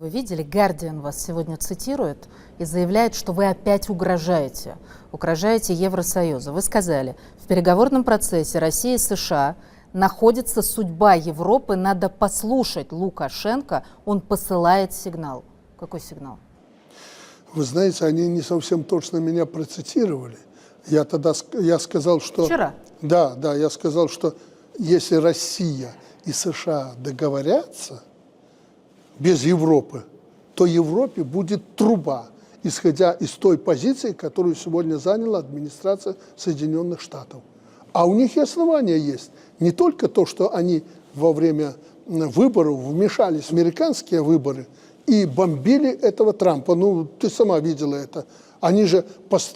Вы видели, Guardian вас сегодня цитирует и заявляет, что вы опять угрожаете Евросоюзу. Вы сказали, в переговорном процессе России и США находится судьба Европы, надо послушать Лукашенко, он посылает сигнал. Какой сигнал? Вы знаете, они не совсем точно меня процитировали. Я сказал, что... Вчера? Да, я сказал, что если Россия и США договорятся без Европы, то Европе будет труба, исходя из той позиции, которую сегодня заняла администрация Соединенных Штатов. А у них и основания есть. Не только то, что они во время выборов вмешались в американские выборы и бомбили этого Трампа. Ну, ты сама видела это. Они же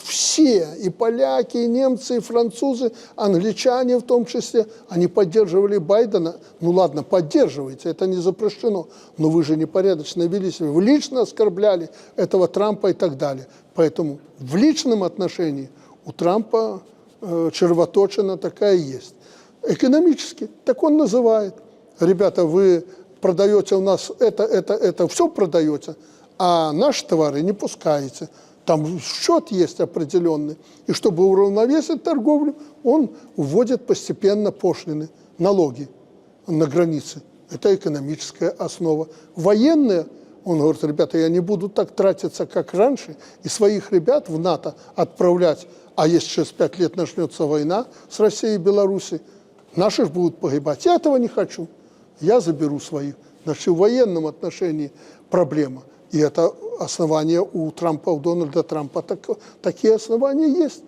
все, и поляки, и немцы, и французы, англичане в том числе, они поддерживали Байдена. Ну ладно, поддерживайте, это не запрещено. Но вы же непорядочно вели себя. Вы лично оскорбляли этого Трампа и так далее. Поэтому в личном отношении у Трампа червоточина такая есть. Экономически, так он называет. Ребята, вы продаете у нас это, все продаете, а наши товары не пускаете. Там счет есть определенный. И чтобы уравновесить торговлю, он вводит постепенно пошлины, налоги на границе. Это экономическая основа. Военные, он говорит, ребята, я не буду так тратиться, как раньше, и своих ребят в НАТО отправлять. А если через 5 лет начнется война с Россией и Белоруссией, наши же будут погибать. Я этого не хочу. Я заберу своих. Значит, в военном отношении проблема. И это основания у Трампа, у Дональда Трампа. Такие основания есть.